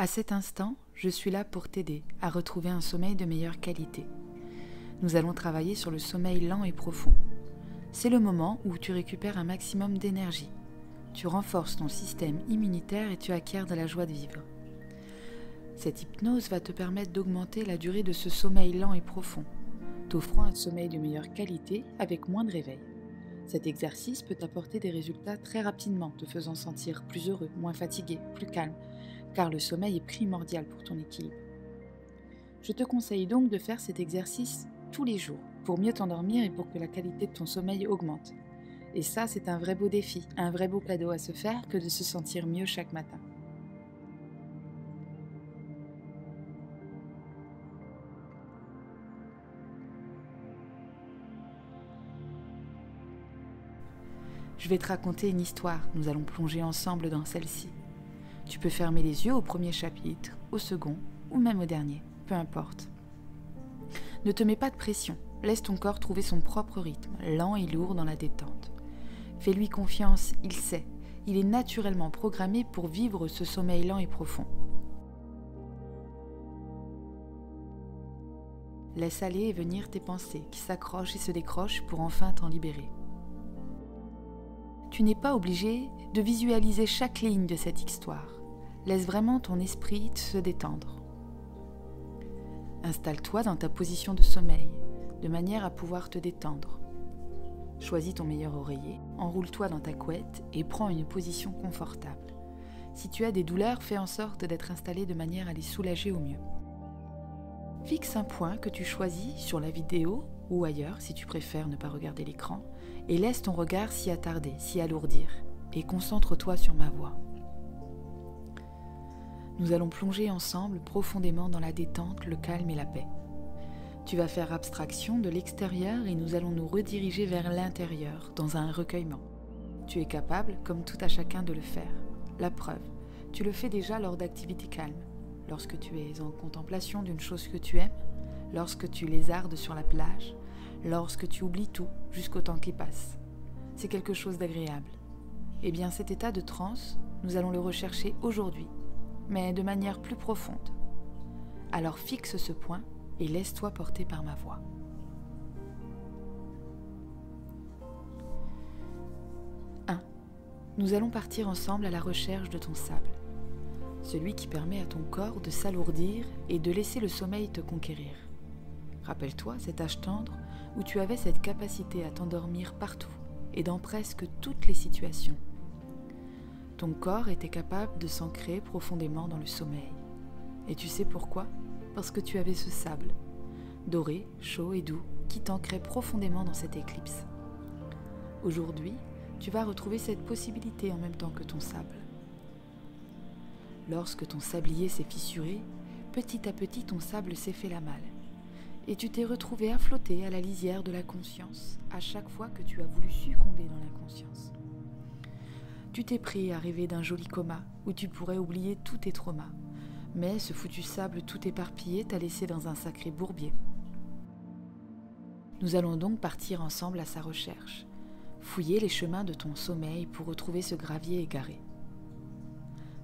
À cet instant, je suis là pour t'aider à retrouver un sommeil de meilleure qualité. Nous allons travailler sur le sommeil lent et profond. C'est le moment où tu récupères un maximum d'énergie. Tu renforces ton système immunitaire et tu acquiers de la joie de vivre. Cette hypnose va te permettre d'augmenter la durée de ce sommeil lent et profond, t'offrant un sommeil de meilleure qualité avec moins de réveil. Cet exercice peut t'apporter des résultats très rapidement, te faisant sentir plus heureux, moins fatigué, plus calme, car le sommeil est primordial pour ton équilibre. Je te conseille donc de faire cet exercice tous les jours pour mieux t'endormir et pour que la qualité de ton sommeil augmente. Et ça, c'est un vrai beau défi, un vrai beau cadeau à se faire que de se sentir mieux chaque matin. Je vais te raconter une histoire, nous allons plonger ensemble dans celle-ci. Tu peux fermer les yeux au premier chapitre, au second ou même au dernier, peu importe. Ne te mets pas de pression, laisse ton corps trouver son propre rythme, lent et lourd dans la détente. Fais-lui confiance, il sait, il est naturellement programmé pour vivre ce sommeil lent et profond. Laisse aller et venir tes pensées qui s'accrochent et se décrochent pour enfin t'en libérer. Tu n'es pas obligé de visualiser chaque ligne de cette histoire. Laisse vraiment ton esprit se détendre. Installe-toi dans ta position de sommeil, de manière à pouvoir te détendre. Choisis ton meilleur oreiller, enroule-toi dans ta couette et prends une position confortable. Si tu as des douleurs, fais en sorte d'être installé de manière à les soulager au mieux. Fixe un point que tu choisis sur la vidéo ou ailleurs si tu préfères ne pas regarder l'écran et laisse ton regard s'y attarder, s'y alourdir et concentre-toi sur ma voix. Nous allons plonger ensemble profondément dans la détente, le calme et la paix. Tu vas faire abstraction de l'extérieur et nous allons nous rediriger vers l'intérieur, dans un recueillement. Tu es capable, comme tout à chacun, de le faire. La preuve, tu le fais déjà lors d'activités calmes, lorsque tu es en contemplation d'une chose que tu aimes, lorsque tu lézardes sur la plage, lorsque tu oublies tout jusqu'au temps qui passe. C'est quelque chose d'agréable. Eh bien, cet état de transe, nous allons le rechercher aujourd'hui, mais de manière plus profonde. Alors fixe ce point et laisse-toi porter par ma voix. 1. Nous allons partir ensemble à la recherche de ton sable, celui qui permet à ton corps de s'alourdir et de laisser le sommeil te conquérir. Rappelle-toi cet âge tendre où tu avais cette capacité à t'endormir partout et dans presque toutes les situations. Ton corps était capable de s'ancrer profondément dans le sommeil. Et tu sais pourquoi ? Parce que tu avais ce sable, doré, chaud et doux, qui t'ancrait profondément dans cette éclipse. Aujourd'hui, tu vas retrouver cette possibilité en même temps que ton sable. Lorsque ton sablier s'est fissuré, petit à petit ton sable s'est fait la malle. Et tu t'es retrouvé à flotter à la lisière de la conscience à chaque fois que tu as voulu succomber dans l'inconscience. Tu t'es pris à rêver d'un joli coma où tu pourrais oublier tous tes traumas. Mais ce foutu sable tout éparpillé t'a laissé dans un sacré bourbier. Nous allons donc partir ensemble à sa recherche, fouiller les chemins de ton sommeil pour retrouver ce gravier égaré.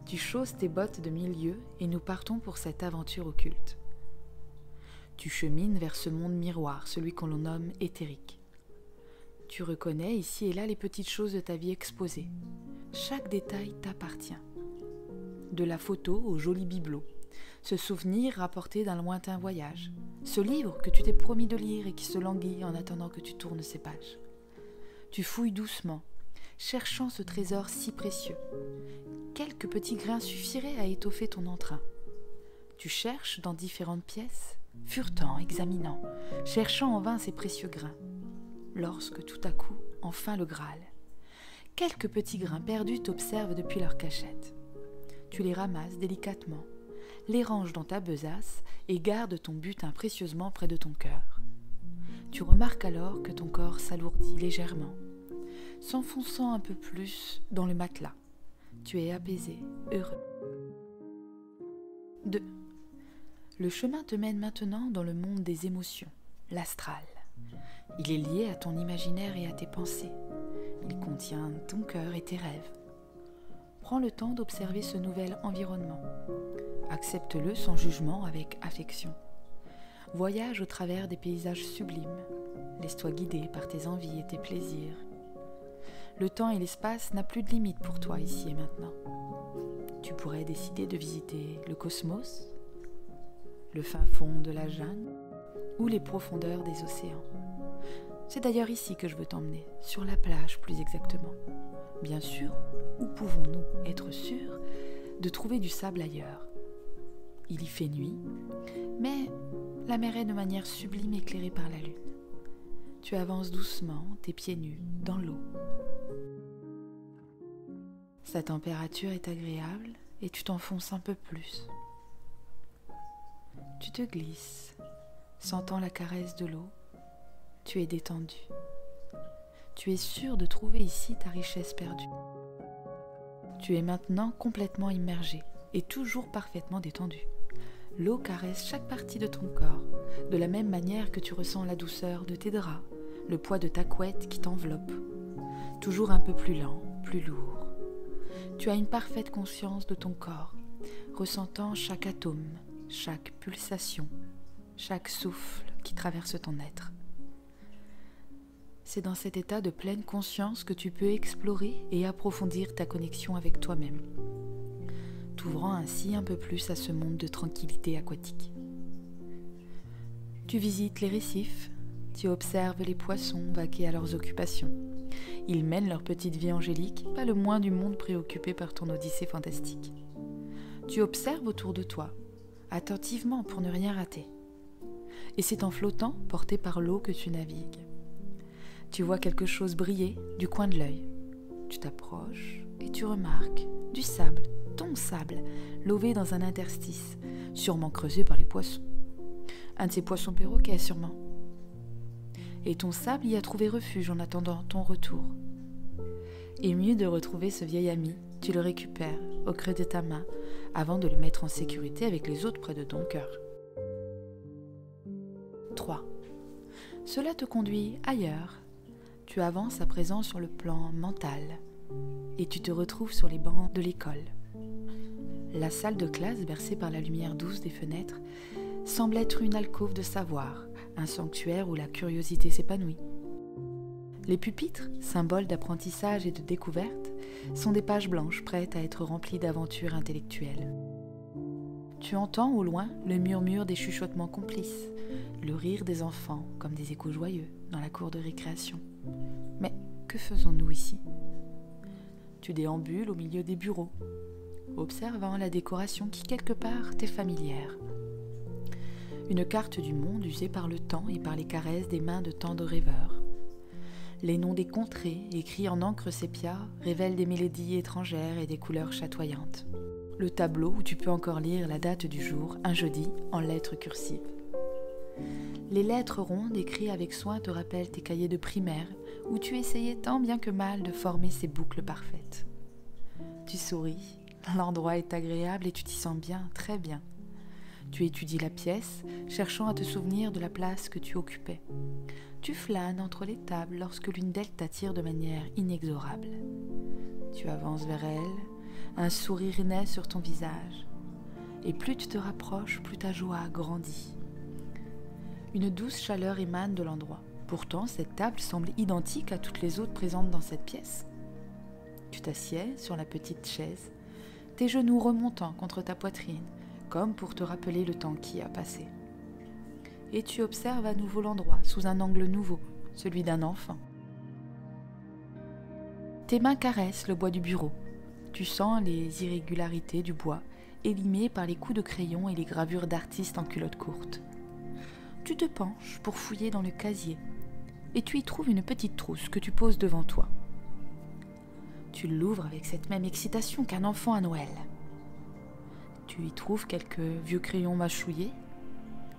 Tu chausses tes bottes de 1000 lieues et nous partons pour cette aventure occulte. Tu chemines vers ce monde miroir, celui qu'on nomme éthérique. Tu reconnais ici et là les petites choses de ta vie exposées. Chaque détail t'appartient. De la photo au joli bibelot, ce souvenir rapporté d'un lointain voyage, ce livre que tu t'es promis de lire et qui se languit en attendant que tu tournes ses pages. Tu fouilles doucement, cherchant ce trésor si précieux. Quelques petits grains suffiraient à étoffer ton entrain. Tu cherches dans différentes pièces, furetant, examinant, cherchant en vain ces précieux grains. Lorsque tout à coup, enfin le Graal. Quelques petits grains perdus t'observent depuis leur cachette. Tu les ramasses délicatement, les ranges dans ta besace et gardes ton butin précieusement près de ton cœur. Tu remarques alors que ton corps s'alourdit légèrement, s'enfonçant un peu plus dans le matelas. Tu es apaisé, heureux. 2. Le chemin te mène maintenant dans le monde des émotions, l'astral. Il est lié à ton imaginaire et à tes pensées. Il contient ton cœur et tes rêves. Prends le temps d'observer ce nouvel environnement. Accepte-le sans jugement, avec affection. Voyage au travers des paysages sublimes. Laisse-toi guider par tes envies et tes plaisirs. Le temps et l'espace n'ont plus de limite pour toi ici et maintenant. Tu pourrais décider de visiter le cosmos, le fin fond de la jungle ou les profondeurs des océans. C'est d'ailleurs ici que je veux t'emmener, sur la plage plus exactement. Bien sûr, où pouvons-nous être sûrs de trouver du sable ailleurs? Il y fait nuit, mais la mer est de manière sublime éclairée par la lune. Tu avances doucement, tes pieds nus, dans l'eau. Sa température est agréable et tu t'enfonces un peu plus. Tu te glisses, sentant la caresse de l'eau. Tu es détendu. Tu es sûr de trouver ici ta richesse perdue. Tu es maintenant complètement immergé et toujours parfaitement détendu. L'eau caresse chaque partie de ton corps, de la même manière que tu ressens la douceur de tes draps, le poids de ta couette qui t'enveloppe. Toujours un peu plus lent, plus lourd. Tu as une parfaite conscience de ton corps, ressentant chaque atome, chaque pulsation, chaque souffle qui traverse ton être. C'est dans cet état de pleine conscience que tu peux explorer et approfondir ta connexion avec toi-même, t'ouvrant ainsi un peu plus à ce monde de tranquillité aquatique. Tu visites les récifs, tu observes les poissons vaquer à leurs occupations. Ils mènent leur petite vie angélique, pas le moins du monde préoccupé par ton odyssée fantastique. Tu observes autour de toi, attentivement pour ne rien rater. Et c'est en flottant, porté par l'eau, que tu navigues. Tu vois quelque chose briller du coin de l'œil. Tu t'approches et tu remarques du sable, ton sable, lové dans un interstice, sûrement creusé par les poissons. Un de ces poissons perroquets, sûrement. Et ton sable y a trouvé refuge en attendant ton retour. Ému de retrouver ce vieil ami, tu le récupères au creux de ta main avant de le mettre en sécurité avec les autres près de ton cœur. 3. Cela te conduit ailleurs. Tu avances à présent sur le plan mental et tu te retrouves sur les bancs de l'école. La salle de classe, bercée par la lumière douce des fenêtres, semble être une alcôve de savoir, un sanctuaire où la curiosité s'épanouit. Les pupitres, symboles d'apprentissage et de découverte, sont des pages blanches prêtes à être remplies d'aventures intellectuelles. Tu entends au loin le murmure des chuchotements complices, le rire des enfants comme des échos joyeux dans la cour de récréation. Mais que faisons-nous ici? Tu déambules au milieu des bureaux, observant la décoration qui quelque part t'est familière. Une carte du monde usée par le temps et par les caresses des mains de tant de rêveurs. Les noms des contrées, écrits en encre sépia, révèlent des mélodies étrangères et des couleurs chatoyantes. Le tableau où tu peux encore lire la date du jour, un jeudi, en lettres cursives. Les lettres rondes écrites avec soin te rappellent tes cahiers de primaire, où tu essayais tant bien que mal de former ces boucles parfaites. Tu souris, l'endroit est agréable et tu t'y sens bien, très bien. Tu étudies la pièce, cherchant à te souvenir de la place que tu occupais. Tu flânes entre les tables lorsque l'une d'elles t'attire de manière inexorable. Tu avances vers elle, un sourire naît sur ton visage. Et plus tu te rapproches, plus ta joie grandit. Une douce chaleur émane de l'endroit. Pourtant, cette table semble identique à toutes les autres présentes dans cette pièce. Tu t'assieds sur la petite chaise, tes genoux remontant contre ta poitrine, comme pour te rappeler le temps qui a passé. Et tu observes à nouveau l'endroit sous un angle nouveau, celui d'un enfant. Tes mains caressent le bois du bureau. Tu sens les irrégularités du bois, élimées par les coups de crayon et les gravures d'artistes en culottes courtes. Tu te penches pour fouiller dans le casier, et tu y trouves une petite trousse que tu poses devant toi. Tu l'ouvres avec cette même excitation qu'un enfant à Noël. Tu y trouves quelques vieux crayons mâchouillés,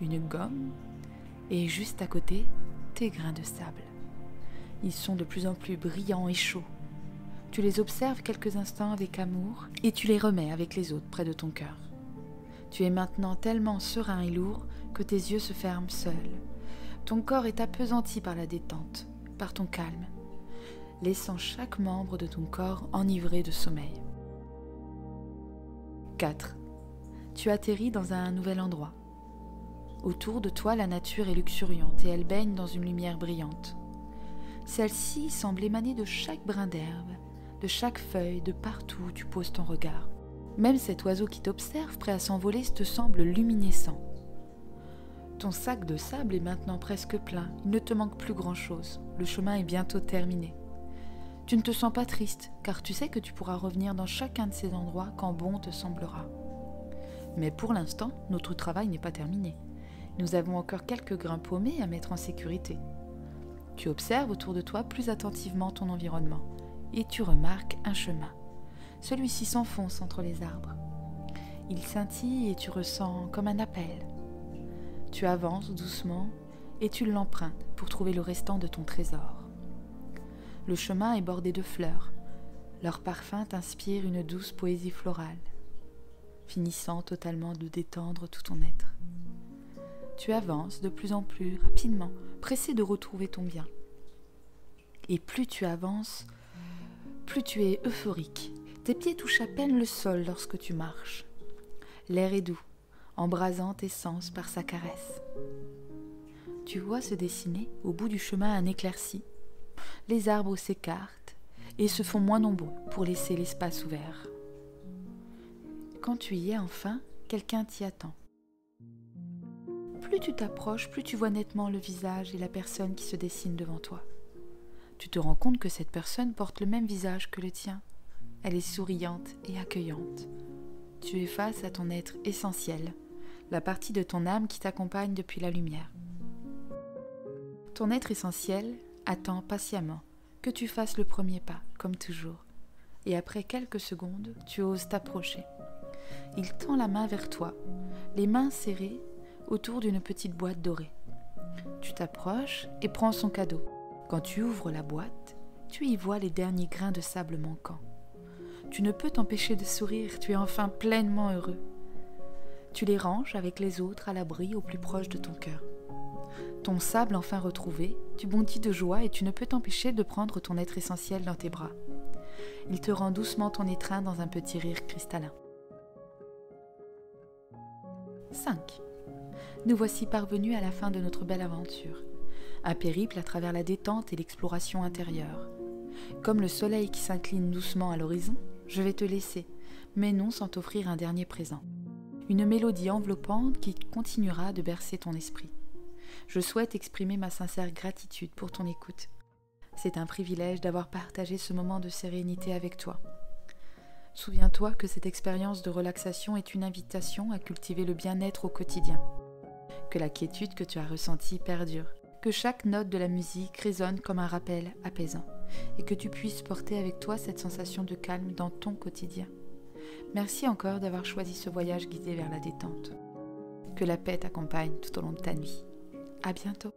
une gomme, et juste à côté, tes grains de sable. Ils sont de plus en plus brillants et chauds. Tu les observes quelques instants avec amour, et tu les remets avec les autres près de ton cœur. Tu es maintenant tellement serein et lourd que tes yeux se ferment seuls. Ton corps est appesanti par la détente, par ton calme, laissant chaque membre de ton corps enivré de sommeil. 4. tu atterris dans un nouvel endroit. Autour de toi, la nature est luxuriante et elle baigne dans une lumière brillante. Celle-ci semble émaner de chaque brin d'herbe, de chaque feuille, de partout où tu poses ton regard. Même cet oiseau qui t'observe, prêt à s'envoler, te semble luminescent. Ton sac de sable est maintenant presque plein, il ne te manque plus grand-chose, le chemin est bientôt terminé. Tu ne te sens pas triste, car tu sais que tu pourras revenir dans chacun de ces endroits quand bon te semblera. Mais pour l'instant, notre travail n'est pas terminé. Nous avons encore quelques grains paumés à mettre en sécurité. Tu observes autour de toi plus attentivement ton environnement, et tu remarques un chemin. Celui-ci s'enfonce entre les arbres. Il scintille et tu ressens comme un appel. Tu avances doucement et tu l'empruntes pour trouver le restant de ton trésor. Le chemin est bordé de fleurs. Leur parfum t'inspire une douce poésie florale, finissant totalement de détendre tout ton être. Tu avances de plus en plus rapidement, pressé de retrouver ton bien. Et plus tu avances, plus tu es euphorique. Tes pieds touchent à peine le sol lorsque tu marches. L'air est doux, embrasant tes sens par sa caresse. Tu vois se dessiner au bout du chemin un éclairci. Les arbres s'écartent et se font moins nombreux pour laisser l'espace ouvert. Quand tu y es enfin, quelqu'un t'y attend. Plus tu t'approches, plus tu vois nettement le visage et la personne qui se dessine devant toi. Tu te rends compte que cette personne porte le même visage que le tien. Elle est souriante et accueillante. Tu es face à ton être essentiel, la partie de ton âme qui t'accompagne depuis la lumière. Ton être essentiel attend patiemment que tu fasses le premier pas, comme toujours. Et après quelques secondes, tu oses t'approcher. Il tend la main vers toi, les mains serrées autour d'une petite boîte dorée. Tu t'approches et prends son cadeau. Quand tu ouvres la boîte, tu y vois les derniers grains de sable manquants. Tu ne peux t'empêcher de sourire, tu es enfin pleinement heureux. Tu les ranges avec les autres à l'abri au plus proche de ton cœur. Ton sable enfin retrouvé, tu bondis de joie et tu ne peux t'empêcher de prendre ton être essentiel dans tes bras. Il te rend doucement ton étreint dans un petit rire cristallin. 5. Nous voici parvenus à la fin de notre belle aventure. Un périple à travers la détente et l'exploration intérieure. Comme le soleil qui s'incline doucement à l'horizon, je vais te laisser, mais non sans t'offrir un dernier présent. Une mélodie enveloppante qui continuera de bercer ton esprit. Je souhaite exprimer ma sincère gratitude pour ton écoute. C'est un privilège d'avoir partagé ce moment de sérénité avec toi. Souviens-toi que cette expérience de relaxation est une invitation à cultiver le bien-être au quotidien. Que la quiétude que tu as ressentie perdure. Que chaque note de la musique résonne comme un rappel apaisant. Et que tu puisses porter avec toi cette sensation de calme dans ton quotidien. Merci encore d'avoir choisi ce voyage guidé vers la détente. Que la paix t'accompagne tout au long de ta nuit. À bientôt.